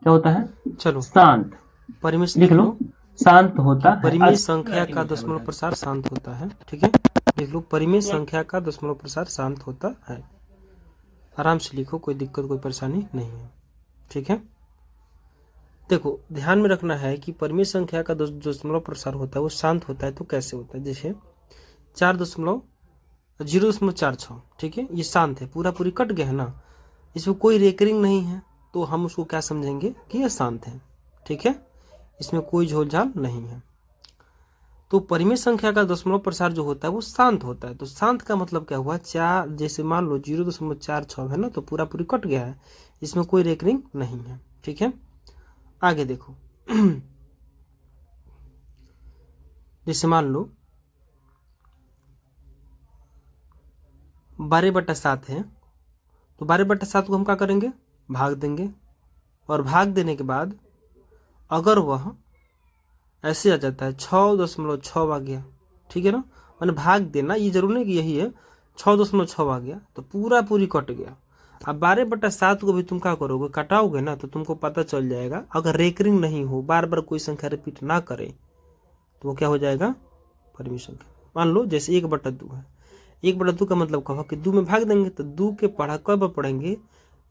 क्या होता है? चलो शांत। परिमेय से लिख लो, शांत होता है। परिमेय संख्या का दशमलव प्रसार शांत होता है। ठीक है, लिख लो परिमेय संख्या का दशमलव प्रसार शांत होता है। आराम से लिखो, कोई दिक्कत कोई परेशानी नहीं है। ठीक है, देखो ध्यान में रखना है कि परिमेय संख्या का दशमलव प्रसार होता है वो शांत होता है। तो कैसे होता है? जैसे 4.046, ठीक है, ये शांत है, पूरा पूरी कट गया है ना, इसमें कोई रेकरिंग नहीं है, तो हम उसको क्या समझेंगे कि ये शांत है। ठीक है, इसमें कोई झोलझाल नहीं है। तो परिमेय संख्या का दशमलव प्रसार जो होता है वो शांत होता है। तो शांत का मतलब क्या हुआ? चार, जैसे मान लो 0.46 है ना, तो पूरा पूरी कट गया है, इसमें कोई रेकरिंग नहीं है। ठीक है, आगे देखो जैसे मान लो 12/7 है, तो 12/7 को हम क्या करेंगे? भाग देंगे, और भाग देने के बाद अगर वह ऐसे आ जाता है 6.6 आ गया, ठीक है ना, मैंने भाग देना, ये जरूर नहीं कि यही है, 6.6 आ गया तो पूरा पूरी कट गया। अब 12/7 को भी तुम क्या करोगे? कटाओगे ना, तो तुमको पता चल जाएगा, अगर रेकरिंग नहीं हो, बार बार कोई संख्या रिपीट ना करे, तो वो क्या हो जाएगा? परिमेय संख्या। मान लो जैसे 1/2 है, 1/2 का मतलब कहो कि 2 में भाग देंगे, तो 2 के पढ़ा कब बार पढ़ेंगे?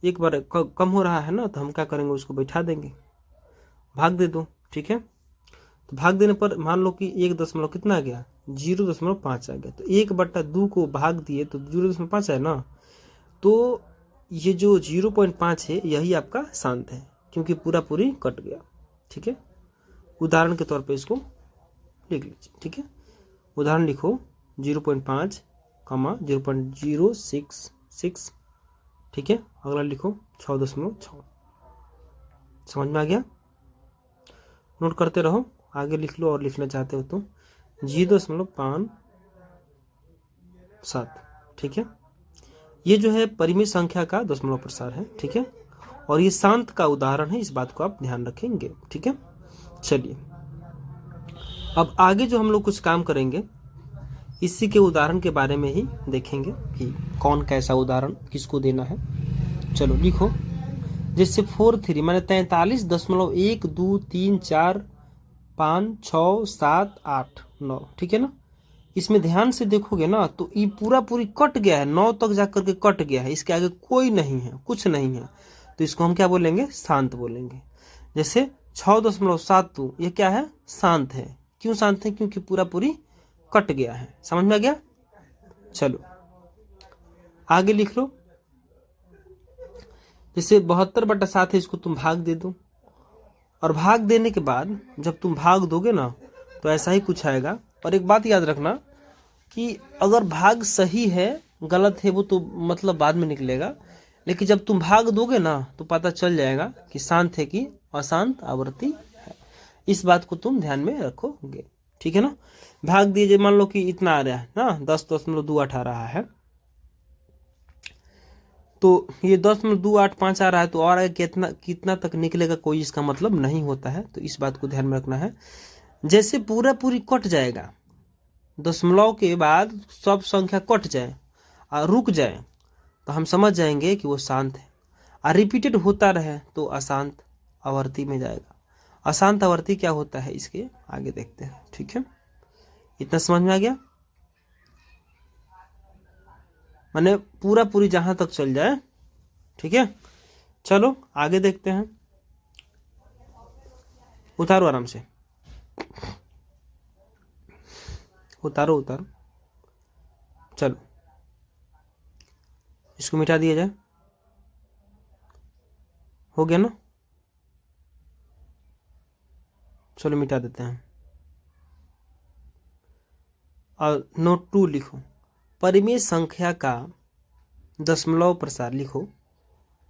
एक बार कम हो रहा है ना, तो हम क्या करेंगे? उसको बैठा देंगे, भाग दे दो। ठीक है, तो भाग देने पर मान लो कि 1 दशमलव कितना आ गया? 0.5 आ गया। तो 1/2 को भाग दिए तो 0.5 है ना, तो ये जो 0.5 है यही आपका शांत है, क्योंकि पूरा पूरी कट गया। ठीक है, उदाहरण के तौर पे इसको लिख लीजिए। ठीक है, उदाहरण लिखो 0.5, 0.066। ठीक है, अगला लिखो 6.6। समझ में आ गया? नोट करते रहो, आगे लिख लो और लिखना चाहते हो तो 0.57। ठीक है, ये जो है परिमेय संख्या का दशमलव प्रसार है। ठीक है, और ये शांत का उदाहरण है, इस बात को आप ध्यान रखेंगे। ठीक है, चलिए अब आगे जो हम लोग कुछ काम करेंगे, इसी के उदाहरण के बारे में ही देखेंगे कि कौन कैसा उदाहरण किसको देना है। चलो लिखो, जैसे 43 माने 43.123456789। ठीक है ना, इसमें ध्यान से देखोगे ना, तो ये पूरा पूरी कट गया है, 9 तक जाकर के कट गया है, इसके आगे कोई नहीं है, कुछ नहीं है, तो इसको हम क्या बोलेंगे? शांत बोलेंगे। जैसे 6.72 ये क्या है? शांत है। क्यों शांत है? क्योंकि पूरा पूरी कट गया है। समझ में आ गया? चलो आगे लिख लो, जैसे 72/7 है, इसको तुम भाग दे दो, और भाग देने के बाद जब तुम भाग दोगे ना, तो ऐसा ही कुछ आएगा। और एक बात याद रखना कि अगर भाग सही है, गलत है वो तो मतलब बाद में निकलेगा, लेकिन जब तुम भाग दोगे ना, तो पता चल जाएगा कि शांत है कि अशांत आवृत्ति है। इस बात को तुम ध्यान में रखोगे। ठीक है ना, भाग दीजिए, मान लो कि इतना आ रहा है ना, 10.28 आ रहा है, तो ये 10.285 आ रहा है, तो और आगे कितना कितना तक निकलेगा कोई इसका मतलब नहीं होता है, तो इस बात को ध्यान में रखना है। जैसे पूरा पूरी कट जाएगा, दशमलव के बाद सब संख्या कट जाए और रुक जाए, तो हम समझ जाएंगे कि वो शांत है। और रिपीटेड होता रहे तो अशांत आवर्ती में जाएगा। अशांत आवर्ती क्या होता है, इसके आगे देखते हैं। ठीक है, इतना समझ में आ गया? माने पूरा पूरी जहां तक चल जाए। ठीक है, चलो आगे देखते हैं। उतारो आराम से, उतारो उतारो। चलो इसको मिटा दिया जाए, हो गया ना? चलो मिटा देते हैं। और नोट 2 लिखो, परिमेय संख्या का दशमलव प्रसार। लिखो,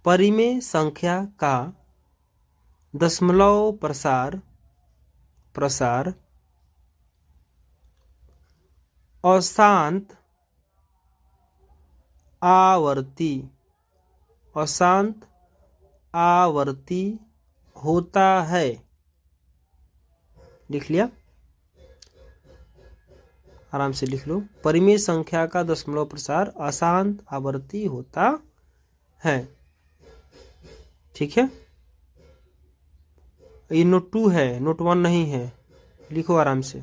परिमेय संख्या का दशमलव प्रसार अशांत आवर्ती होता है। लिख लिया? आराम से लिख लो, परिमेय संख्या का दशमलव प्रसार अशांत आवर्ती होता है। ठीक है, ये नोट 2 है, नोट 1 नहीं है। लिखो आराम से।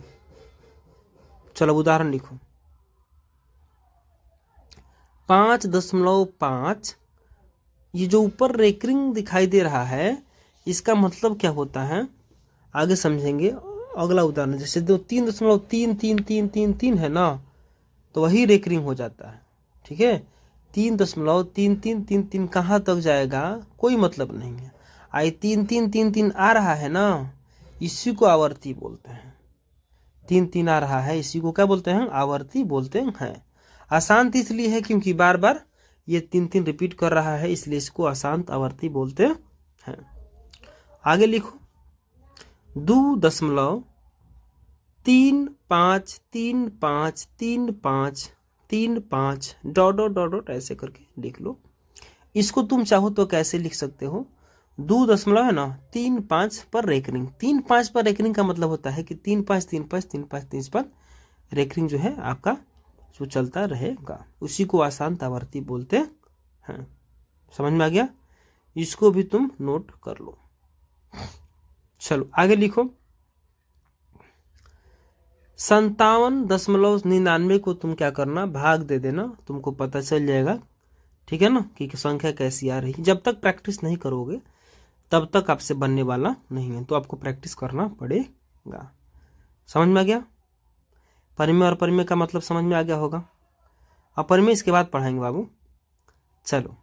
चलो उदाहरण लिखो। 5.5, ये जो ऊपर रेकरिंग दिखाई दे रहा है इसका मतलब क्या होता है आगे समझेंगे। अगला उदाहरण जैसे 3.3333 है ना, तो वही रेकरिंग हो जाता है। ठीक है, 3.3333 कहाँ तक जाएगा कोई मतलब नहीं है। आई 3333 आ रहा है ना, इसी को आवर्ती बोलते हैं। 3 आ रहा है, इसी को क्या बोलते हैं, आवर्ती बोलते हैं। अशांत इसलिए है क्योंकि बार बार ये 3 रिपीट कर रहा है, इसलिए इसको अशांत आवर्ती बोलते हैं। आगे लिखो 2.35353535 डॉट डॉट डॉट डॉट ऐसे करके लिख लो। इसको तुम चाहो तो कैसे लिख सकते हो, 2 है ना 3-5 पर रेकरिंग। 3-5 पर रेकरिंग का मतलब होता है कि 3-5 पर रेकरिंग जो है आपका जो चलता रहेगा, उसी को अशांत आवर्ती बोलते हैं। समझ में आ गया? इसको भी तुम नोट कर लो। चलो आगे लिखो। 57.99 को तुम क्या करना, भाग दे देना, तुमको पता चल जाएगा। ठीक है ना कि संख्या कैसी आ रही। जब तक प्रैक्टिस नहीं करोगे तब तक आपसे बनने वाला नहीं है, तो आपको प्रैक्टिस करना पड़ेगा। समझ में आ गया? परिमेय और परिमेय का मतलब समझ में आ गया होगा। अपरिमेय इसके बाद पढ़ाएंगे बाबू। चलो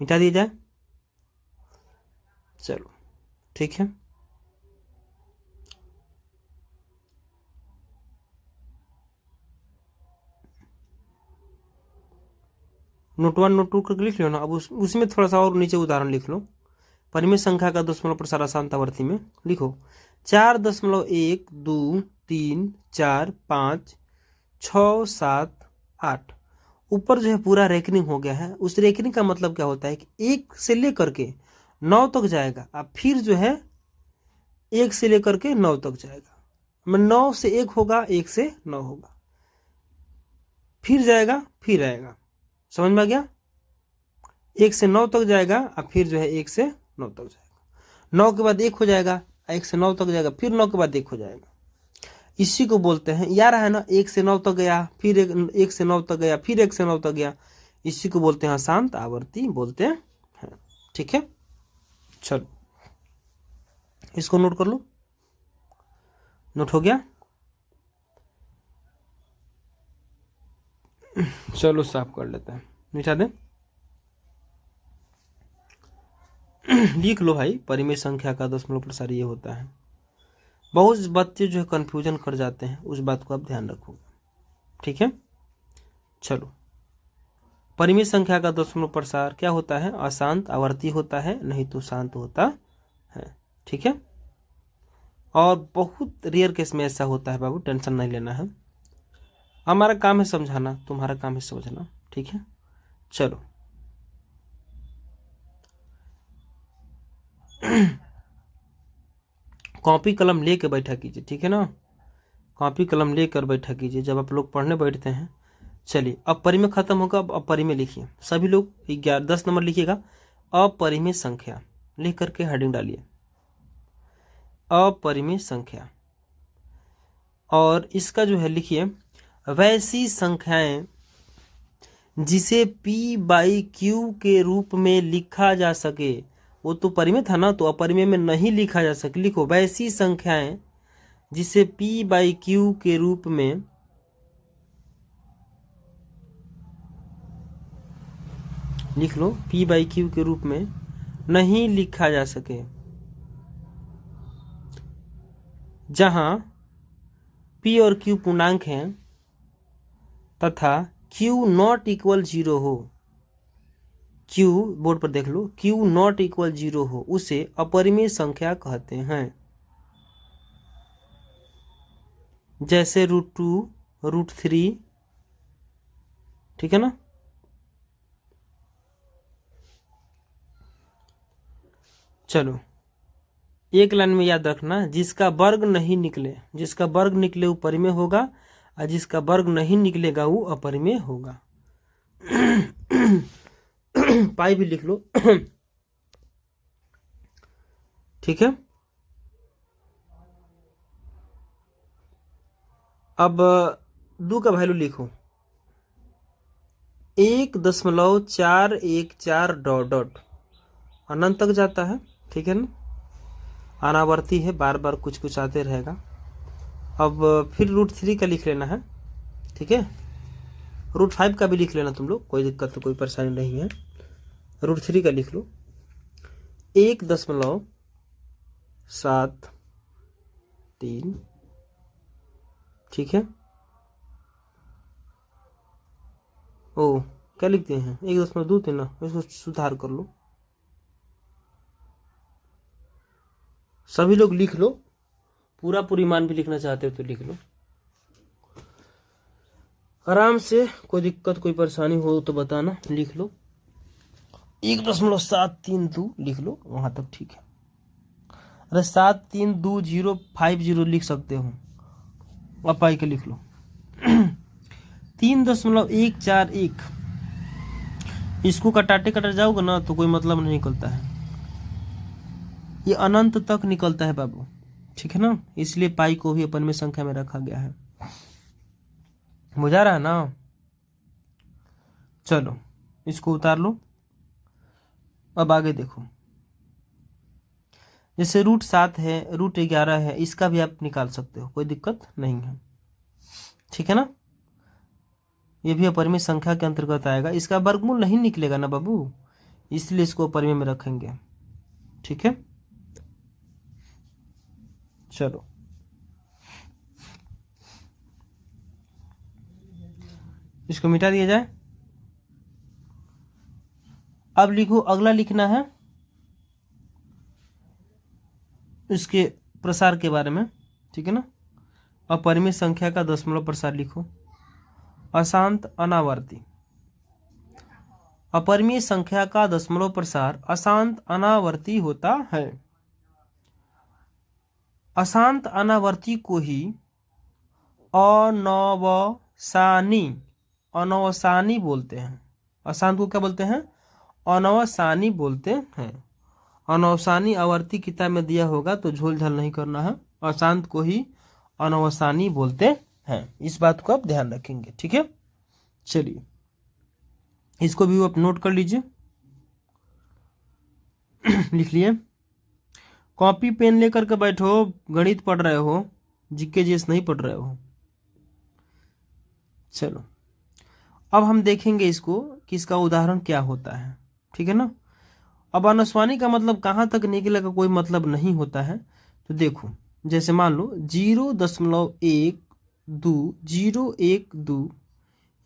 मिटा दिया जाए। चलो ठीक है। नोट 1 नोट 2 करके लिख लो ना। अब उसमें थोड़ा सा और नीचे उदाहरण लिख लो। परिमेय संख्या का दशमलव प्रसार अशांत आवर्ती में लिखो 4.1 2 3 4 5 6 7 8। ऊपर जो है पूरा रेकनिंग हो गया है। उस रेकनिंग का मतलब क्या होता है कि 1 से लेकर के 9 तक जाएगा, अब फिर जो है 1 से लेकर के 9 तक जाएगा। 9 से 1 होगा, 1 से 9 होगा, फिर जाएगा, फिर आएगा। समझ में आ गया? 1 से 9 तक जाएगा, अब फिर जो है 1 से 9 तक जाएगा। 9 के बाद 1 हो जाएगा, 1 से 9 तक जाएगा, फिर 9 के बाद 1 हो जाएगा। इसी को बोलते हैं, यार है ना 1 से 9 तक गया, फिर 1 से 9 तक गया, फिर 1 से 9 तक गया। इसी को बोलते हैं अशांत आवर्ती बोलते हैं। ठीक है, चलो इसको नोट कर लो। नोट हो गया? चलो साफ कर लेते हैं, मिटा दें। लिख लो भाई, परिमेय संख्या का दशमलव प्रसार ये होता है। बहुत बच्चे जो है कंफ्यूजन कर जाते हैं, उस बात को आप ध्यान रखोगे। ठीक है, चलो परिमेय संख्या का दशमलव प्रसार क्या होता है, अशांत आवर्ती होता है, नहीं तो शांत होता है। ठीक है, और बहुत रेयर केस में ऐसा होता है बाबू, टेंशन नहीं लेना है। हमारा काम है समझाना, तुम्हारा काम है समझना। ठीक है, चलो कॉपी कलम लेकर बैठा कीजिए। ठीक है ना, कॉपी कलम लेकर बैठा कीजिए जब आप लोग पढ़ने बैठते हैं। चलिए अब परिमेय खत्म होगा, अब अपरिमेय लिखिए। सभी लोग 10 नंबर लिखिएगा। अपरिमेय संख्या लिख करके हेडिंग डालिए, अपरिमेय संख्या। और इसका जो है लिखिए, वैसी संख्याएं जिसे p/q के रूप में लिखा जा सके। वो तो परिमेय था ना, तो अपरिमेय में नहीं लिखा जा सके। लिखो वैसी संख्याएं जिसे p/q के रूप में लिख लो, p/q के रूप में नहीं लिखा जा सके, जहां p और q पूर्णांक हैं तथा q नॉट इक्वल 0 हो। q बोर्ड पर देख लो, q नॉट इक्वल 0 हो, उसे अपरिमेय संख्या कहते हैं। जैसे √2 √3। ठीक है ना, चलो एक लाइन में याद रखना, जिसका वर्ग नहीं निकले, जिसका वर्ग निकले वो परिमेय होगा, और जिसका वर्ग नहीं निकलेगा वो अपरिमेय होगा। पाई भी लिख लो। ठीक है। अब 2 का वैल्यू लिखो 1.414 डॉट डॉट अनंत तक जाता है, ठीक है ना। अनावर्ती है, बार बार कुछ कुछ आते रहेगा। अब फिर √3 का लिख लेना है, ठीक है। √5 का भी लिख लेना तुम लोग, कोई दिक्कत तो कोई परेशानी नहीं है। √3 का लिख लो 1.73, ठीक है। ओ क्या लिखते हैं 1.2 थे ना, इसको सुधार कर लो। सभी लोग लिख लो, पूरा पूरी मान भी लिखना चाहते हो तो लिख लो आराम से, कोई दिक्कत कोई परेशानी हो तो बताना। लिख लो 1.732 लिख लो, वहां तक ठीक है। अरे 73250 लिख सकते हो, अब पाई के लिख लो 3.141, इसको कटाटे कटा जाओगे ना तो कोई मतलब नहीं निकलता है, ये अनंत तक निकलता है बाबू, ठीक है ना। इसलिए पाई को भी अपन में संख्या में रखा गया है, बुझा रहा है ना। चलो इसको उतार लो। अब आगे देखो, जैसे √7 है, √11 है, इसका भी आप निकाल सकते हो, कोई दिक्कत नहीं है, ठीक है ना। ये भी अपरिमेय संख्या के अंतर्गत आएगा, इसका वर्गमूल नहीं निकलेगा ना बाबू, इसलिए इसको अपरिमेय में रखेंगे, ठीक है। चलो इसको मिटा दिया जाए। अब लिखो, अगला लिखना है इसके प्रसार के बारे में, ठीक है ना। अपरिमेय संख्या का दशमलव प्रसार लिखो, अशांत अनावर्ती। अपरिमेय संख्या का दशमलव प्रसार अशांत अनावर्ती होता है। अशांत अनावर्ती को ही अनवसानी बोलते हैं। अशांत को क्या बोलते हैं? अनवसानी बोलते हैं। अनवसानी आवर्ती किताब में दिया होगा तो झोल झाल नहीं करना है। अशांत को ही अनवसानी बोलते हैं, इस बात को आप ध्यान रखेंगे, ठीक है। चलिए इसको भी आप नोट कर लीजिए लिख लिए। कॉपी पेन लेकर के बैठो, गणित पढ़ रहे हो, जीके जीएस नहीं पढ़ रहे हो। चलो अब हम देखेंगे इसको कि इसका उदाहरण क्या होता है, ठीक है ना। अब अनुस्वानी का मतलब कहाँ तक निकलेगा कोई मतलब नहीं होता है। तो देखो जैसे मान लो 0.12 012, एक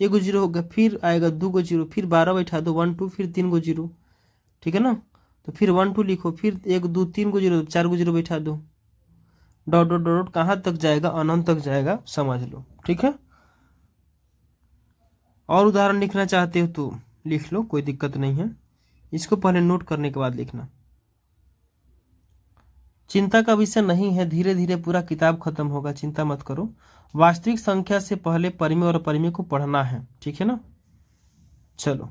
गो जीरो हो गया, फिर आएगा 2 गो जीरो, फिर 12 बैठा दो 1 2, फिर 3 गो जीरो, ठीक है ना। तो फिर 1 2 लिखो, फिर 1 2 3 गो जीरो, 4 गो जीरो बैठा दो, डॉट डॉट डॉट कहाँ तक जाएगा? अनंत तक जाएगा, समझ लो, ठीक है। और उदाहरण लिखना चाहते हो तो लिख लो, कोई दिक्कत नहीं है। इसको पहले नोट करने के बाद लिखना। चिंता का विषय नहीं है, धीरे धीरे पूरा किताब खत्म होगा, चिंता मत करो। वास्तविक संख्या से पहले परिमेय और अपरिमेय को पढ़ना है, ठीक है ना। चलो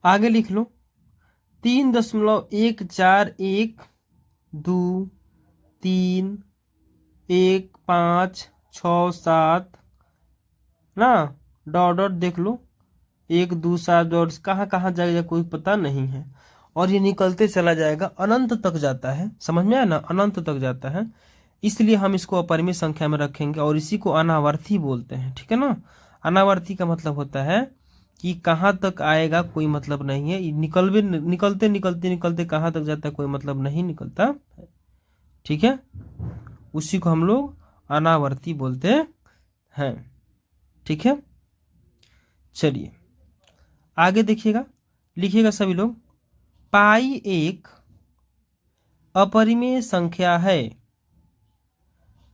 आगे लिख लो 3.1412 3 1 5 6 7 ना, डॉट डॉट देख लो 1 2 7 डॉट कहाँ कहाँ जाएगा कोई पता नहीं है, और ये निकलते चला जाएगा, अनंत तक जाता है, समझ में आया ना, अनंत तक जाता है। इसलिए हम इसको अपरिमेय संख्या में रखेंगे और इसी को अनावर्ती बोलते हैं, ठीक है ना। अनावर्ती का मतलब होता है कि कहाँ तक आएगा कोई मतलब नहीं है, निकलते निकलते निकलते कहाँ तक जाता है कोई मतलब नहीं निकलता, ठीक है। उसी को हम लोग अनावर्ती बोलते हैं, ठीक है। चलिए आगे देखिएगा, लिखिएगा सभी लोग। पाई एक अपरिमेय संख्या है,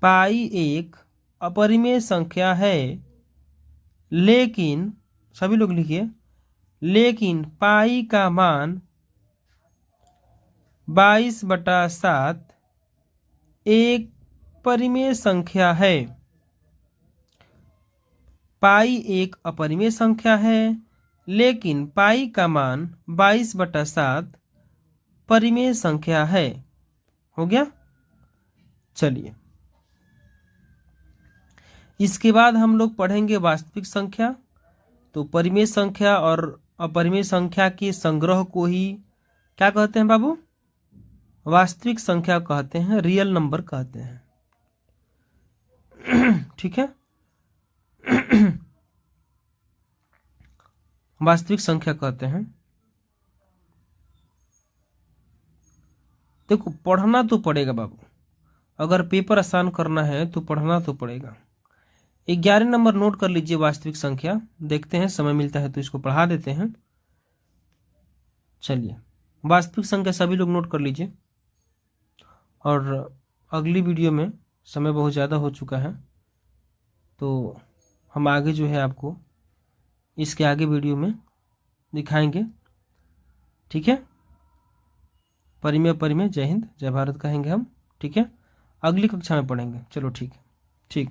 पाई एक अपरिमेय संख्या है, लेकिन सभी लोग लिखिए, लेकिन पाई का मान 22/7 एक परिमेय संख्या है। पाई एक अपरिमेय संख्या है, लेकिन पाई का मान 22/7 परिमेय संख्या है। हो गया। चलिए, इसके बाद हम लोग पढ़ेंगे वास्तविक संख्या। तो परिमेय संख्या और अपरिमेय संख्या के संग्रह को ही क्या कहते हैं बाबू? वास्तविक संख्या कहते हैं, रियल नंबर कहते हैं। ठीक है, वास्तविक संख्या कहते हैं। देखो, पढ़ना तो पड़ेगा बाबू, अगर पेपर आसान करना है तो पढ़ना तो पड़ेगा। 11 नंबर नोट कर लीजिए, वास्तविक संख्या। देखते हैं, समय मिलता है तो इसको पढ़ा देते हैं। चलिए, वास्तविक संख्या सभी लोग नोट कर लीजिए। और अगली वीडियो में, समय बहुत ज़्यादा हो चुका है, तो हम आगे जो है आपको इसके आगे वीडियो में दिखाएंगे। ठीक है, परिमेय परिमेय, जय हिंद जय भारत कहेंगे हम। ठीक है, अगली कक्षा में पढ़ेंगे। चलो ठीक है, ठीक।